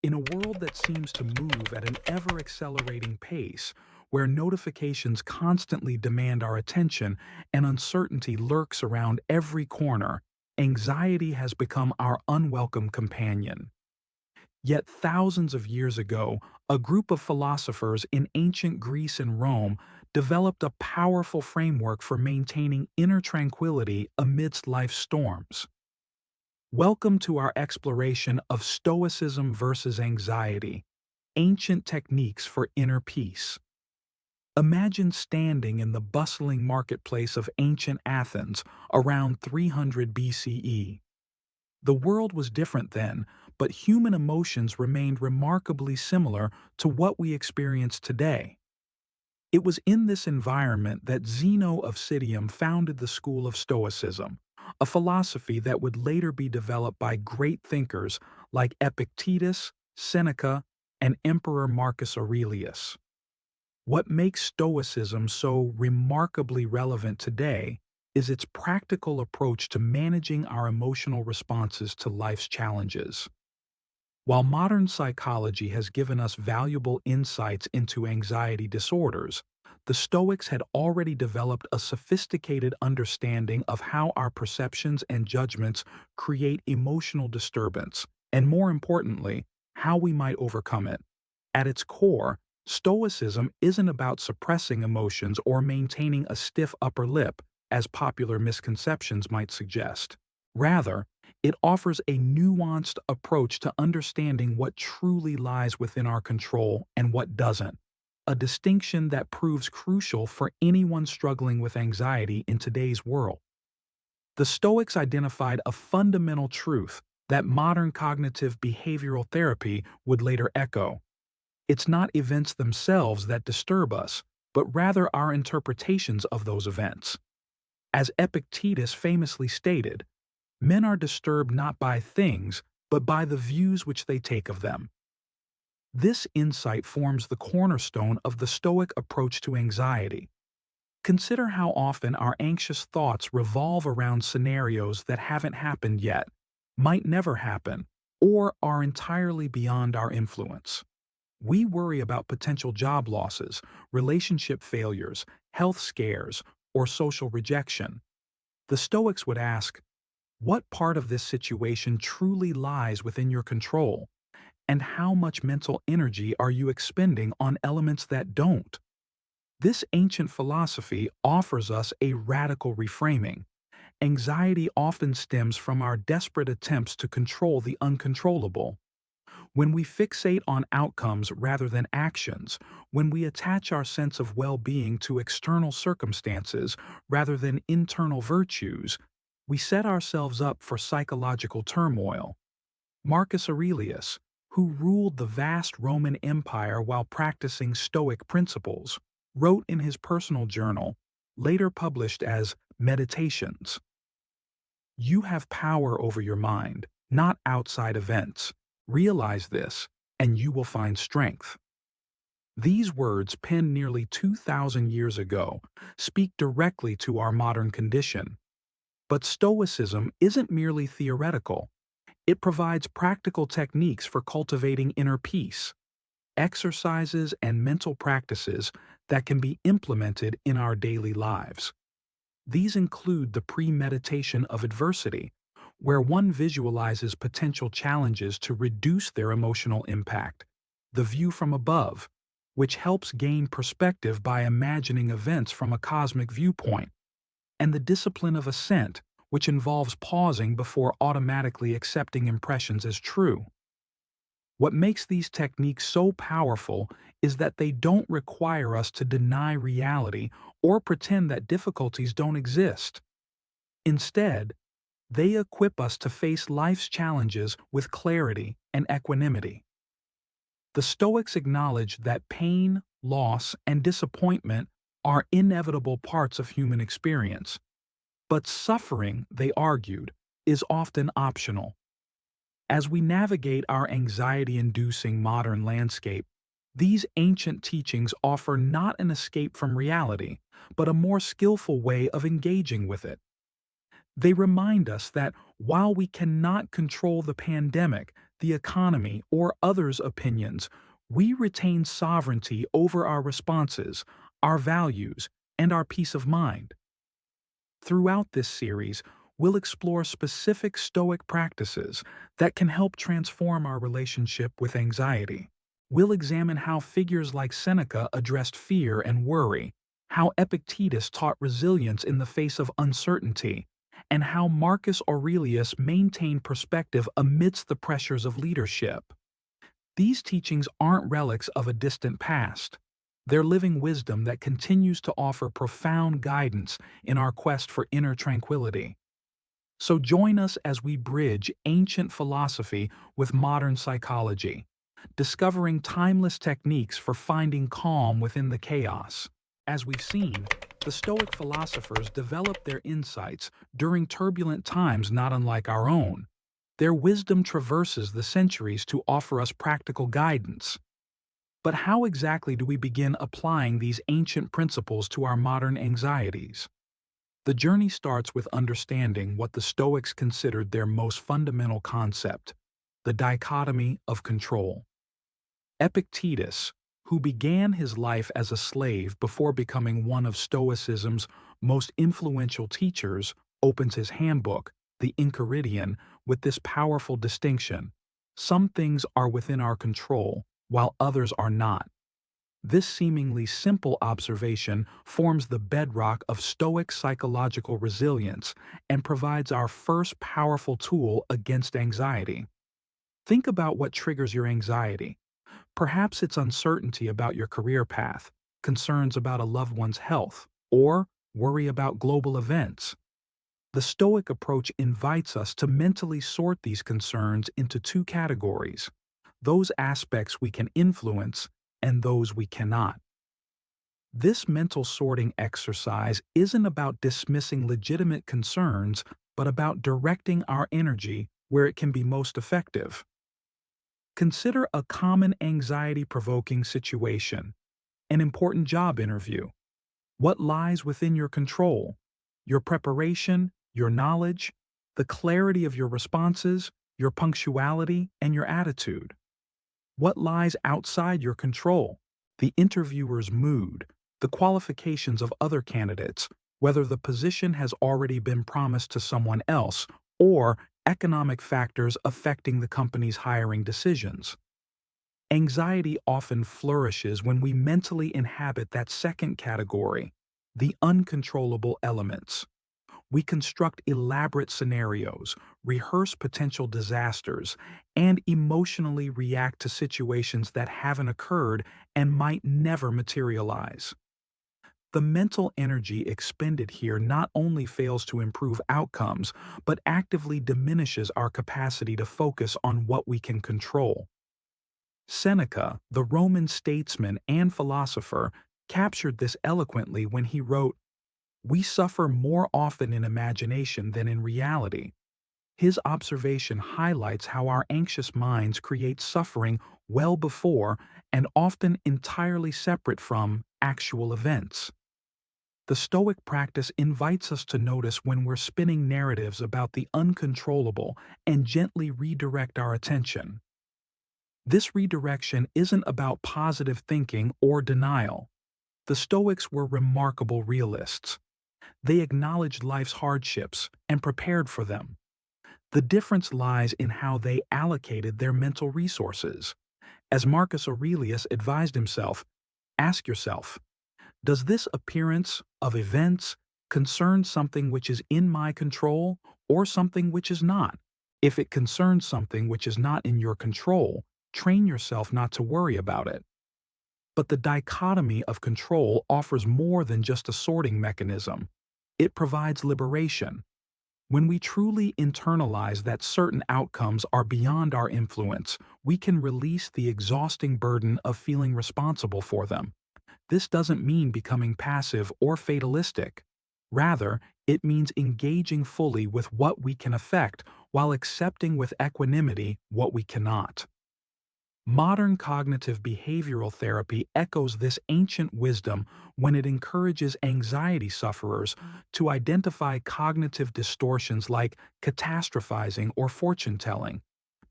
In a world that seems to move at an ever-accelerating pace, where notifications constantly demand our attention and uncertainty lurks around every corner, anxiety has become our unwelcome companion. Yet thousands of years ago, a group of philosophers in ancient Greece and Rome developed a powerful framework for maintaining inner tranquility amidst life's storms. Welcome to our exploration of Stoicism versus anxiety, ancient techniques for inner peace. Imagine standing in the bustling marketplace of ancient Athens around 300 BCE. The world was different then, but human emotions remained remarkably similar to what we experience today. It was in this environment that Zeno of Citium founded the school of Stoicism, a philosophy that would later be developed by great thinkers like Epictetus, Seneca, and Emperor Marcus Aurelius. What makes Stoicism so remarkably relevant today is its practical approach to managing our emotional responses to life's challenges. While modern psychology has given us valuable insights into anxiety disorders, the Stoics had already developed a sophisticated understanding of how our perceptions and judgments create emotional disturbance, and more importantly, how we might overcome it. At its core, Stoicism isn't about suppressing emotions or maintaining a stiff upper lip, as popular misconceptions might suggest. Rather, it offers a nuanced approach to understanding what truly lies within our control and what doesn't, a distinction that proves crucial for anyone struggling with anxiety in today's world. The Stoics identified a fundamental truth that modern cognitive behavioral therapy would later echo. It's not events themselves that disturb us, but rather our interpretations of those events. As Epictetus famously stated, men are disturbed not by things, but by the views which they take of them. This insight forms the cornerstone of the Stoic approach to anxiety. Consider how often our anxious thoughts revolve around scenarios that haven't happened yet, might never happen, or are entirely beyond our influence. We worry about potential job losses, relationship failures, health scares, or social rejection. The Stoics would ask, what part of this situation truly lies within your control? And how much mental energy are you expending on elements that don't? This ancient philosophy offers us a radical reframing. Anxiety often stems from our desperate attempts to control the uncontrollable. When we fixate on outcomes rather than actions, when we attach our sense of well-being to external circumstances rather than internal virtues, we set ourselves up for psychological turmoil. Marcus Aurelius, who ruled the vast Roman Empire while practicing Stoic principles, wrote in his personal journal, later published as Meditations, "You have power over your mind, not outside events. Realize this, and you will find strength." These words, penned nearly 2,000 years ago, speak directly to our modern condition. But Stoicism isn't merely theoretical. It provides practical techniques for cultivating inner peace, exercises and mental practices that can be implemented in our daily lives. These include the premeditation of adversity, where one visualizes potential challenges to reduce their emotional impact, the view from above, which helps gain perspective by imagining events from a cosmic viewpoint, and the discipline of assent, which involves pausing before automatically accepting impressions as true. What makes these techniques so powerful is that they don't require us to deny reality or pretend that difficulties don't exist. Instead, they equip us to face life's challenges with clarity and equanimity. The Stoics acknowledge that pain, loss, and disappointment are inevitable parts of human experience. But suffering, they argued, is often optional. As we navigate our anxiety-inducing modern landscape, these ancient teachings offer not an escape from reality, but a more skillful way of engaging with it. They remind us that while we cannot control the pandemic, the economy, or others' opinions, we retain sovereignty over our responses, our values, and our peace of mind. Throughout this series, we'll explore specific Stoic practices that can help transform our relationship with anxiety. We'll examine how figures like Seneca addressed fear and worry, how Epictetus taught resilience in the face of uncertainty, and how Marcus Aurelius maintained perspective amidst the pressures of leadership. These teachings aren't relics of a distant past. They're living wisdom that continues to offer profound guidance in our quest for inner tranquility. So join us as we bridge ancient philosophy with modern psychology, discovering timeless techniques for finding calm within the chaos. As we've seen, the Stoic philosophers developed their insights during turbulent times not unlike our own. Their wisdom traverses the centuries to offer us practical guidance. But how exactly do we begin applying these ancient principles to our modern anxieties? The journey starts with understanding what the Stoics considered their most fundamental concept, the dichotomy of control. Epictetus, who began his life as a slave before becoming one of Stoicism's most influential teachers, opens his handbook, the Enchiridion, with this powerful distinction. Some things are within our control, while others are not. This seemingly simple observation forms the bedrock of Stoic psychological resilience and provides our first powerful tool against anxiety. Think about what triggers your anxiety. Perhaps it's uncertainty about your career path, concerns about a loved one's health, or worry about global events. The Stoic approach invites us to mentally sort these concerns into two categories: those aspects we can influence and those we cannot. This mental sorting exercise isn't about dismissing legitimate concerns, but about directing our energy where it can be most effective. Consider a common anxiety-provoking situation, an important job interview. What lies within your control? Your preparation, your knowledge, the clarity of your responses, your punctuality, and your attitude. What lies outside your control? The interviewer's mood, the qualifications of other candidates, whether the position has already been promised to someone else, or economic factors affecting the company's hiring decisions. Anxiety often flourishes when we mentally inhabit that second category, the uncontrollable elements. We construct elaborate scenarios, rehearse potential disasters, and emotionally react to situations that haven't occurred and might never materialize. The mental energy expended here not only fails to improve outcomes, but actively diminishes our capacity to focus on what we can control. Seneca, the Roman statesman and philosopher, captured this eloquently when he wrote, "We suffer more often in imagination than in reality." His observation highlights how our anxious minds create suffering well before and often entirely separate from actual events. The Stoic practice invites us to notice when we're spinning narratives about the uncontrollable and gently redirect our attention. This redirection isn't about positive thinking or denial. The Stoics were remarkable realists. They acknowledged life's hardships and prepared for them. The difference lies in how they allocated their mental resources. As Marcus Aurelius advised himself, ask yourself, does this appearance of events concern something which is in my control or something which is not? If it concerns something which is not in your control, train yourself not to worry about it. But the dichotomy of control offers more than just a sorting mechanism. It provides liberation. When we truly internalize that certain outcomes are beyond our influence, we can release the exhausting burden of feeling responsible for them. This doesn't mean becoming passive or fatalistic. Rather, it means engaging fully with what we can affect while accepting with equanimity what we cannot. Modern cognitive behavioral therapy echoes this ancient wisdom when it encourages anxiety sufferers to identify cognitive distortions like catastrophizing or fortune telling.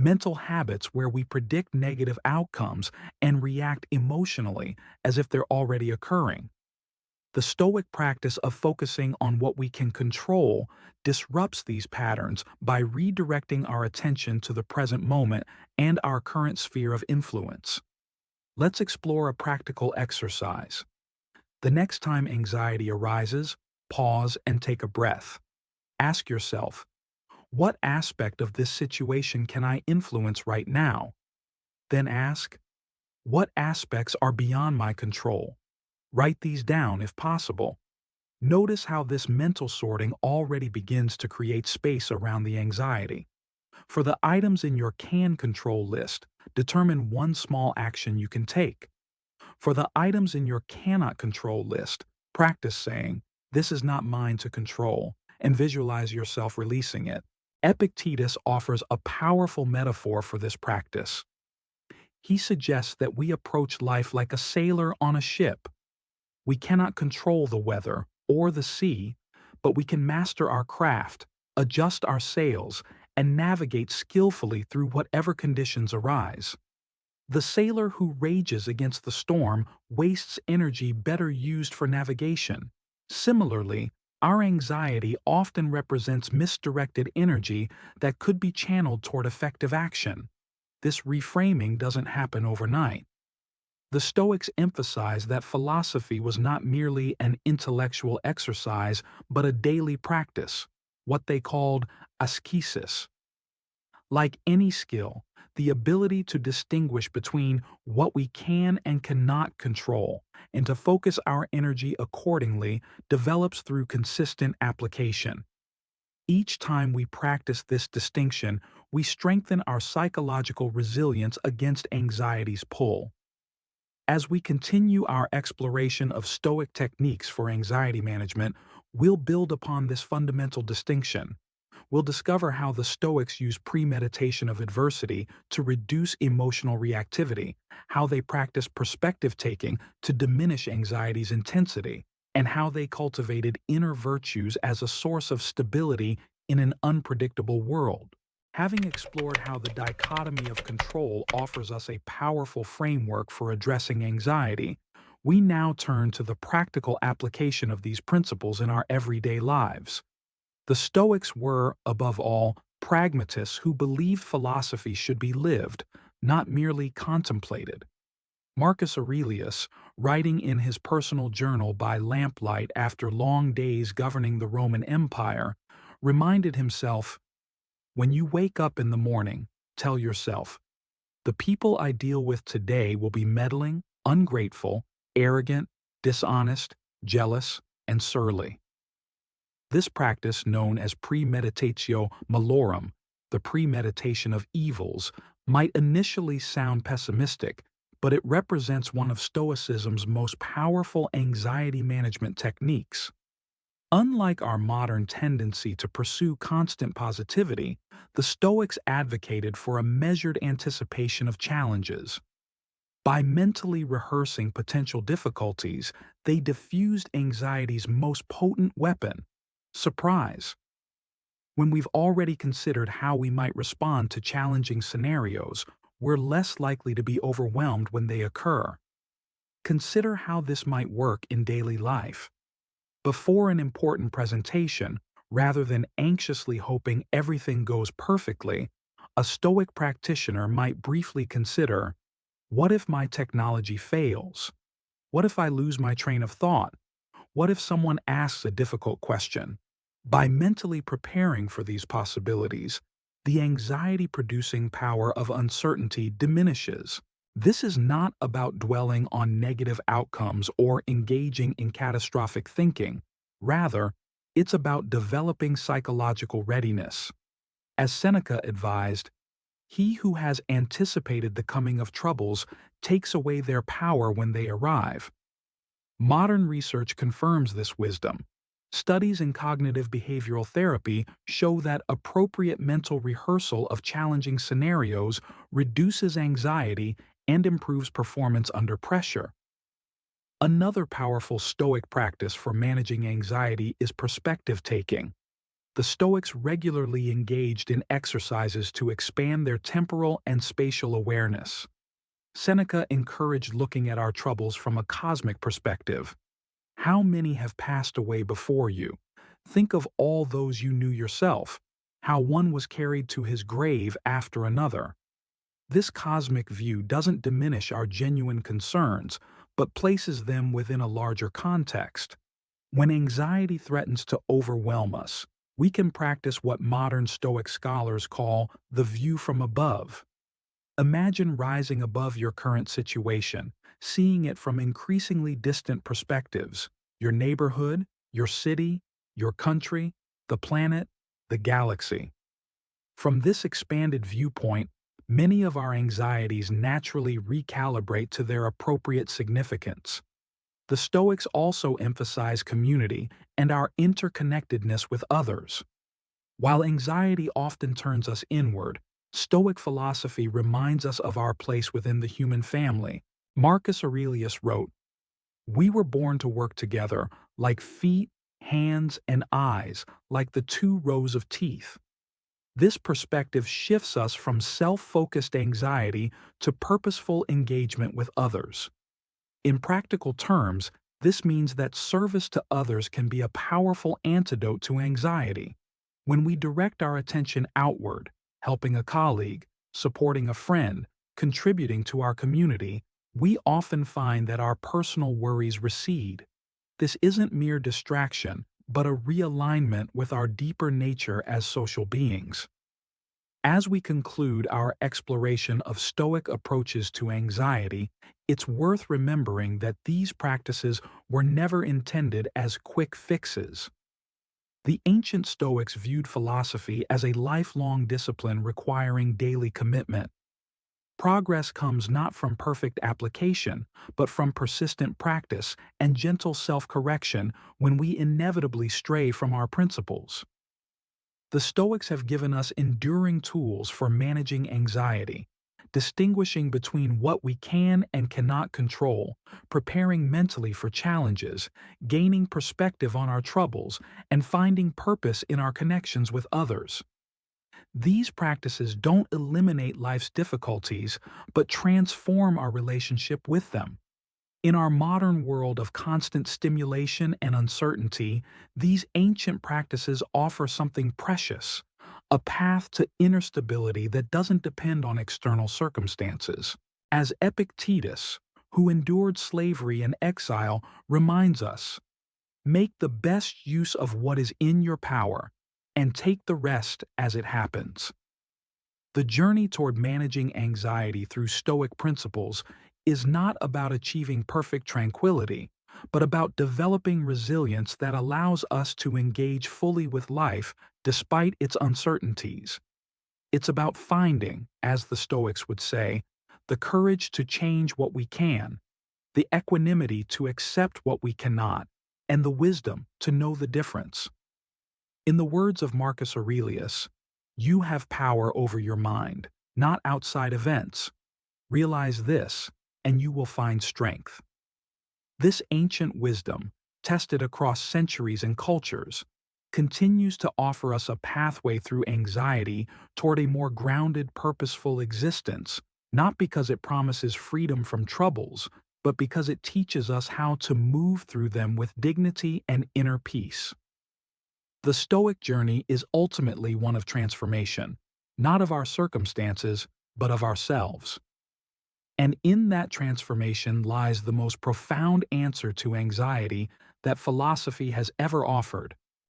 mental habits where we predict negative outcomes and react emotionally as if they're already occurring. The Stoic practice of focusing on what we can control disrupts these patterns by redirecting our attention to the present moment and our current sphere of influence. Let's explore a practical exercise. The next time anxiety arises, pause and take a breath. Ask yourself, what aspect of this situation can I influence right now? Then ask, what aspects are beyond my control? Write these down if possible. Notice how this mental sorting already begins to create space around the anxiety. For the items in your can control list, determine one small action you can take. For the items in your cannot control list, practice saying, "This is not mine to control," and visualize yourself releasing it. Epictetus offers a powerful metaphor for this practice. He suggests that we approach life like a sailor on a ship. We cannot control the weather or the sea, but we can master our craft, adjust our sails, and navigate skillfully through whatever conditions arise. The sailor who rages against the storm wastes energy better used for navigation. Similarly, our anxiety often represents misdirected energy that could be channeled toward effective action. This reframing doesn't happen overnight. The Stoics emphasized that philosophy was not merely an intellectual exercise but a daily practice, what they called ascesis. Like any skill, the ability to distinguish between what we can and cannot control and to focus our energy accordingly develops through consistent application. Each time we practice this distinction, we strengthen our psychological resilience against anxiety's pull. As we continue our exploration of Stoic techniques for anxiety management, we'll build upon this fundamental distinction. We'll discover how the Stoics use premeditation of adversity to reduce emotional reactivity, how they practice perspective taking to diminish anxiety's intensity, and how they cultivated inner virtues as a source of stability in an unpredictable world. Having explored how the dichotomy of control offers us a powerful framework for addressing anxiety, we now turn to the practical application of these principles in our everyday lives. The Stoics were, above all, pragmatists who believed philosophy should be lived, not merely contemplated. Marcus Aurelius, writing in his personal journal by lamplight after long days governing the Roman Empire, reminded himself, "When you wake up in the morning, tell yourself, the people I deal with today will be meddling, ungrateful, arrogant, dishonest, jealous, and surly." This practice, known as premeditatio malorum, the premeditation of evils, might initially sound pessimistic, but it represents one of Stoicism's most powerful anxiety management techniques. Unlike our modern tendency to pursue constant positivity, the Stoics advocated for a measured anticipation of challenges. By mentally rehearsing potential difficulties, they diffused anxiety's most potent weapon, surprise. When we've already considered how we might respond to challenging scenarios, we're less likely to be overwhelmed when they occur. Consider how this might work in daily life. Before an important presentation, rather than anxiously hoping everything goes perfectly, a Stoic practitioner might briefly consider, what if my technology fails? What if I lose my train of thought? What if someone asks a difficult question? By mentally preparing for these possibilities, the anxiety-producing power of uncertainty diminishes. This is not about dwelling on negative outcomes or engaging in catastrophic thinking. Rather, it's about developing psychological readiness. As Seneca advised, he who has anticipated the coming of troubles takes away their power when they arrive. Modern research confirms this wisdom. Studies in cognitive behavioral therapy show that appropriate mental rehearsal of challenging scenarios reduces anxiety and improves performance under pressure. Another powerful Stoic practice for managing anxiety is perspective taking. The Stoics regularly engaged in exercises to expand their temporal and spatial awareness. Seneca encouraged looking at our troubles from a cosmic perspective. How many have passed away before you? Think of all those you knew yourself, how one was carried to his grave after another. This cosmic view doesn't diminish our genuine concerns, but places them within a larger context. When anxiety threatens to overwhelm us, we can practice what modern Stoic scholars call the view from above. Imagine rising above your current situation, seeing it from increasingly distant perspectives: your neighborhood, your city, your country, the planet, the galaxy. From this expanded viewpoint, many of our anxieties naturally recalibrate to their appropriate significance. The Stoics also emphasize community and our interconnectedness with others. While anxiety often turns us inward, Stoic philosophy reminds us of our place within the human family. Marcus Aurelius wrote, "We were born to work together, like feet, hands, and eyes, like the two rows of teeth." This perspective shifts us from self-focused anxiety to purposeful engagement with others. In practical terms, this means that service to others can be a powerful antidote to anxiety. When we direct our attention outward, helping a colleague, supporting a friend, contributing to our community, we often find that our personal worries recede. This isn't mere distraction, but a realignment with our deeper nature as social beings. As we conclude our exploration of Stoic approaches to anxiety, it's worth remembering that these practices were never intended as quick fixes. The ancient Stoics viewed philosophy as a lifelong discipline requiring daily commitment. Progress comes not from perfect application, but from persistent practice and gentle self-correction when we inevitably stray from our principles. The Stoics have given us enduring tools for managing anxiety, distinguishing between what we can and cannot control, preparing mentally for challenges, gaining perspective on our troubles, and finding purpose in our connections with others. These practices don't eliminate life's difficulties, but transform our relationship with them. In our modern world of constant stimulation and uncertainty, these ancient practices offer something precious, a path to inner stability that doesn't depend on external circumstances. As Epictetus, who endured slavery and exile, reminds us, make the best use of what is in your power, and take the rest as it happens. The journey toward managing anxiety through Stoic principles is not about achieving perfect tranquility, but about developing resilience that allows us to engage fully with life despite its uncertainties. It's about finding, as the Stoics would say, the courage to change what we can, the equanimity to accept what we cannot, and the wisdom to know the difference. In the words of Marcus Aurelius, "You have power over your mind, not outside events. Realize this, and you will find strength." This ancient wisdom, tested across centuries and cultures, continues to offer us a pathway through anxiety toward a more grounded, purposeful existence, not because it promises freedom from troubles, but because it teaches us how to move through them with dignity and inner peace. The Stoic journey is ultimately one of transformation, not of our circumstances, but of ourselves. And in that transformation lies the most profound answer to anxiety that philosophy has ever offered.